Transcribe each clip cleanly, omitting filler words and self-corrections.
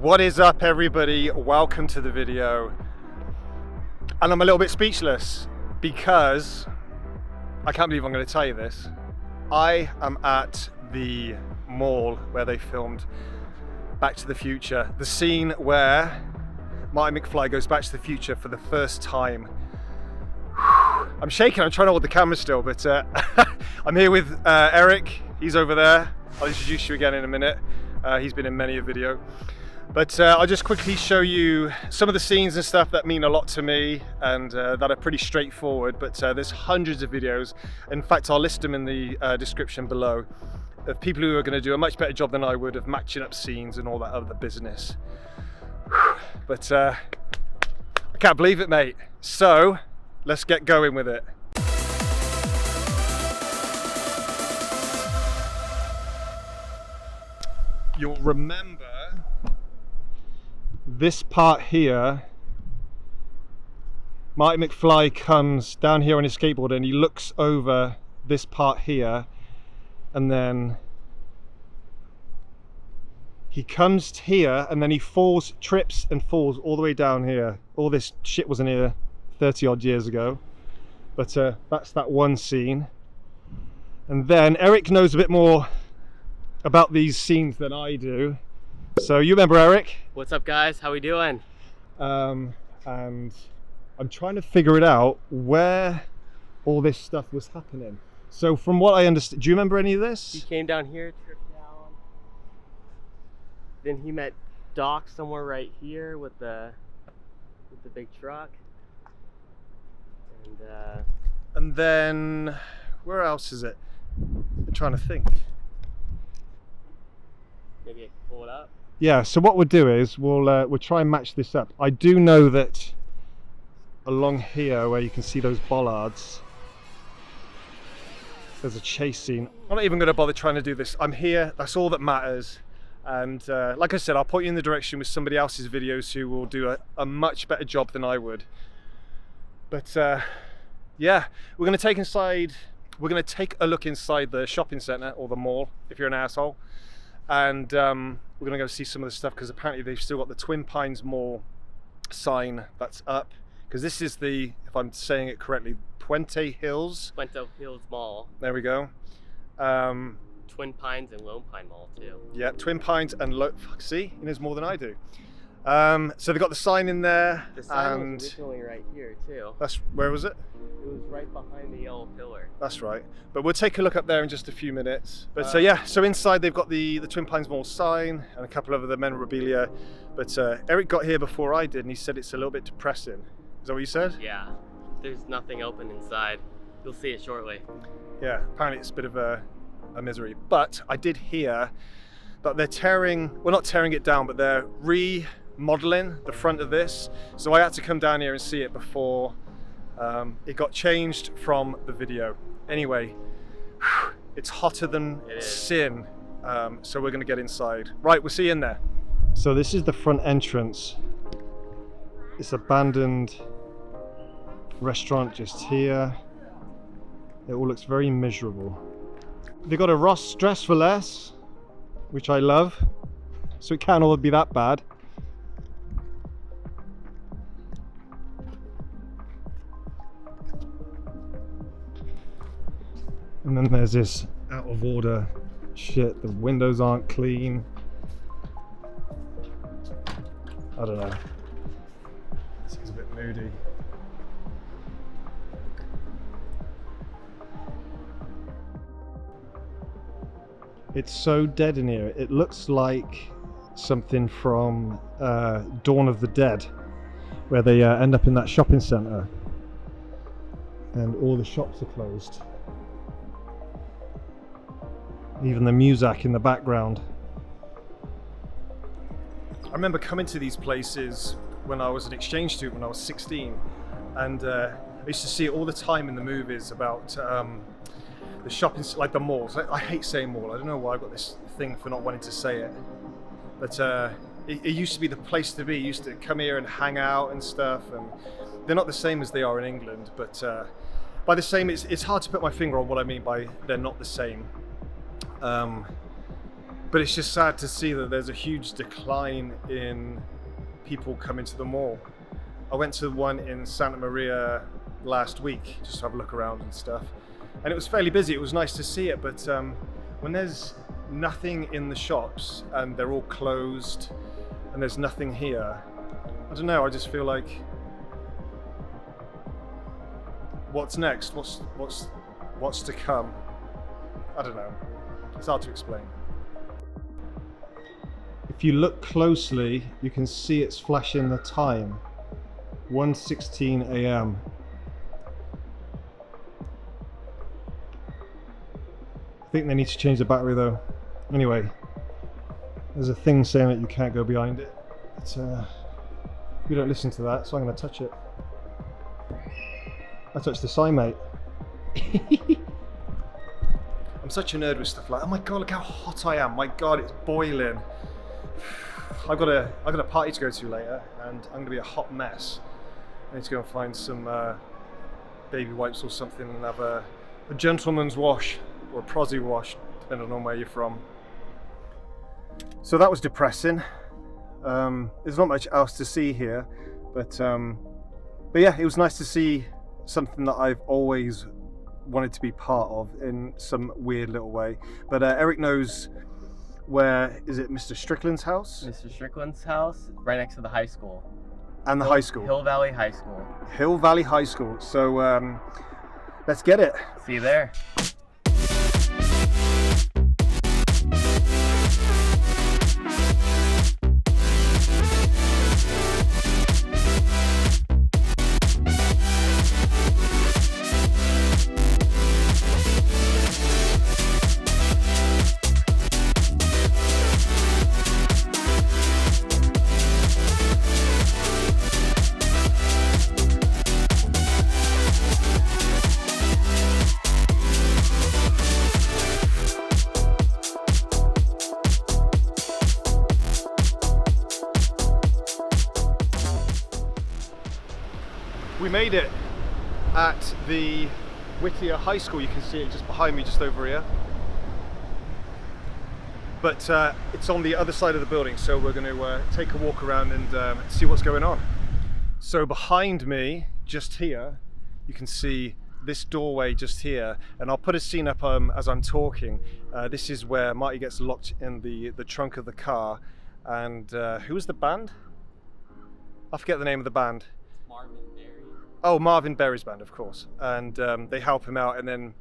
What is up, everybody? Welcome to the video. And I'm a little bit speechless because I can't believe I'm going to tell you this. I am at the mall where they filmed Back to the Future, the scene where Marty McFly goes back to the future for the first time. I'm shaking, I'm trying to hold the camera still, but I'm here with Eric. He's over there. I'll introduce you again in a minute. He's been in many a video. But I'll just quickly show you some of the scenes and stuff that mean a lot to me and that are pretty straightforward, but there's hundreds of videos. In fact, I'll list them in the description below of people who are going to do a much better job than I would of matching up scenes and all that other business. But I can't believe it, mate. So let's get going with it. You'll remember this part here. Marty McFly comes down here on his skateboard and he looks over this part here, and then he comes here and then he falls, trips and falls all the way down here. All this shit wasn't here 30 odd years ago, but that's that one scene. And then Eric knows a bit more about these scenes than I do. So you remember Eric? What's up, guys? How we doing? And I'm trying to figure it out where all this stuff was happening. So from what I understand, do you remember any of this? He came down here, tripped down. Then he met Doc somewhere right here with the big truck. And then where else is it? I'm trying to think. Maybe I can pull it up. Yeah, so what we'll do is we'll try and match this up. I do know that along here where you can see those bollards, there's a chase scene. I'm not even going to bother trying to do this. I'm here, that's all that matters. And like I said, I'll point you in the direction with somebody else's videos who will do a much better job than I would. But yeah, we're going to take a look inside the shopping centre or the mall, if you're an asshole. And we're gonna go see some of the stuff because apparently they've still got the Twin Pines Mall sign that's up, because this is the, if I'm saying it correctly, Puente Hills Mall. There we go. Twin Pines and Lone Pine Mall too. Yeah, Twin Pines and see, he knows more than I do. So they've got the sign in there. The sign was originally right here too. That's, where was it? It was right behind the yellow pillar. That's right. But we'll take a look up there in just a few minutes. But so yeah, so inside they've got the Twin Pines Mall sign and a couple of other memorabilia. But Eric got here before I did and he said it's a little bit depressing. Is that what you said? Yeah, there's nothing open inside. You'll see it shortly. Yeah, apparently it's a bit of a misery. But I did hear that they're tearing, well, not tearing it down, but they're remodeling the front of this. So I had to come down here and see it before it got changed from the video. Anyway, it's hotter than sin, so we're gonna get inside. Right, we'll see you in there. So this is the front entrance. This abandoned restaurant just here. It all looks very miserable. They got a Ross Dress for Less, which I love, so it can't all be that bad. And then there's this out of order shit. The windows aren't clean. I don't know. Seems a bit moody. It's so dead in here. It looks like something from Dawn of the Dead, where they end up in that shopping centre and all the shops are closed. Even the music in the background. I remember coming to these places when I was an exchange student when I was 16, and I used to see it all the time in the movies about the shopping, like the malls. I hate saying mall. I don't know why I've got this thing for not wanting to say it, but it used to be the place to be. You used to come here and hang out and stuff, and they're not the same as they are in England, but by the same, it's hard to put my finger on what I mean by they're not the same. But But it's just sad to see that there's a huge decline in people coming to the mall. I went to one in Santa Maria last week just to have a look around and stuff, and it was fairly busy. It was nice to see it, but when there's nothing in the shops and they're all closed and there's nothing here, I don't know, I just feel like, what's next? What's to come? I don't know. It's hard to explain. If you look closely, you can see it's flashing the time. 1:16 a.m. I think they need to change the battery though. Anyway, there's a thing saying that you can't go behind it. It's, we don't listen to that, so I'm going to touch it. I touched the sign, mate. I'm such a nerd with stuff like, oh my god, look how hot I am. My god, it's boiling. I've got a party to go to later, and I'm going to be a hot mess. I need to go and find some baby wipes or something and have a gentleman's wash or a prosy wash, depending on where you're from. So that was depressing. There's not much else to see here, but yeah, it was nice to see something that I've always wanted to be part of in some weird little way. But Eric knows where, is it Mr. Strickland's house? Mr. Strickland's house, right next to the high school. And the high school? Hill Valley High School. Hill Valley High School. So let's get it. See you there. We made it at the Whittier High School. You can see it just behind me, just over here. But it's on the other side of the building, so we're going to take a walk around and see what's going on. So behind me, just here, you can see this doorway just here, and I'll put a scene up as I'm talking. This is where Marty gets locked in the trunk of the car, and who was the band? I forget the name of the band. Oh, Marvin Berry's band, of course. And they help him out, and then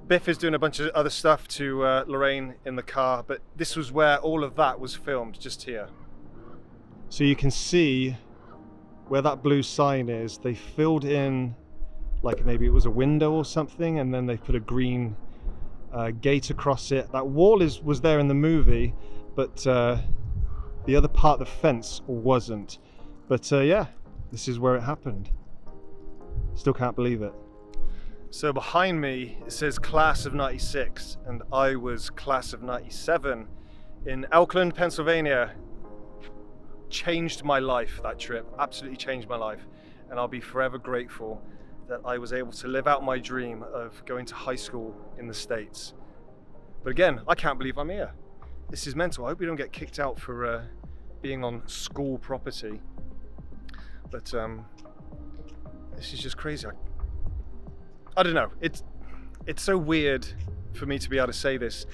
Biff is doing a bunch of other stuff to Lorraine in the car, but this was where all of that was filmed, just here. So you can see where that blue sign is. They filled in, like maybe it was a window or something, and then they put a green gate across it. That wall was there in the movie, but the other part of the fence wasn't. But yeah, this is where it happened. Still can't believe it. So behind me it says class of 96, and I was class of 97 in Elkland, Pennsylvania. Changed my life, that trip, absolutely changed my life, and I'll be forever grateful that I was able to live out my dream of going to high school in the States. But again, I can't believe I'm here. This is mental. I hope we don't get kicked out for being on school property. But this is just crazy. I don't know. It's so weird for me to be able to say this.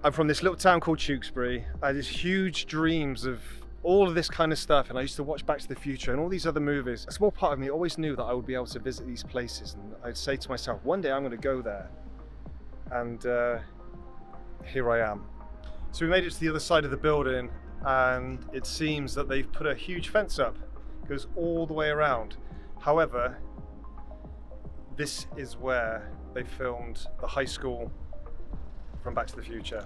I'm from this little town called 𝗧𝗶𝗸𝗧. I had these huge dreams of all of this kind of stuff, and I used to watch Back to the Future and all these other movies. A small part of me always knew that I would be able to visit these places, and I'd say to myself, one day I'm going to go there. And here I am. So we made it to the other side of the building, and it seems that they've put a huge fence up. It goes all the way around. However, this is where they filmed the high school from Back to the Future.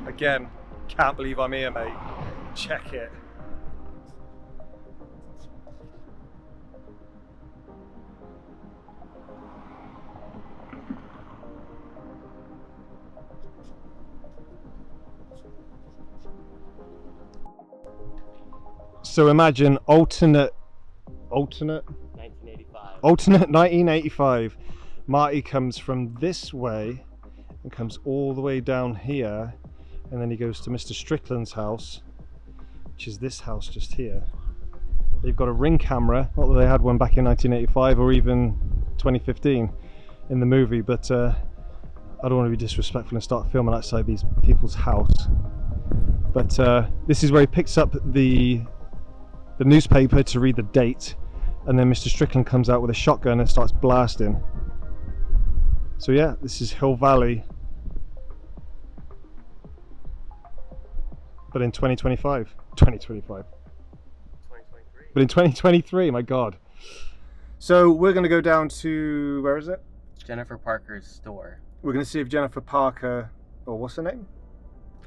Again, can't believe I'm here, mate. Check it. So imagine alternate 1985. Alternate 1985. Marty comes from this way and comes all the way down here, and then he goes to Mr. Strickland's house, which is this house just here. They've got a Ring camera, not that they had one back in 1985 or even 2015 in the movie, but I don't want to be disrespectful and start filming outside these people's house. But this is where he picks up the newspaper to read the date, and then Mr. Strickland comes out with a shotgun and starts blasting. So yeah, this is Hill Valley, but in 2025. 2025. But in 2023, my God. So we're going to go down to, where is it? Jennifer Parker's store. We're going to see if Jennifer Parker, or what's her name?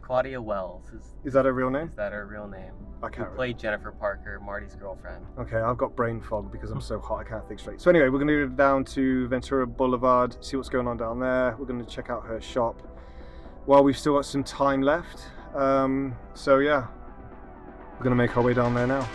Claudia Wells. Is that her real name? Is that her real name? I can't Who played Jennifer Parker, Marty's girlfriend. Okay, I've got brain fog because I'm so hot I can't think straight. So anyway, we're going to go down to Ventura Boulevard, see what's going on down there. We're going to check out her shop while we've still got some time left. So yeah, we're going to make our way down there now.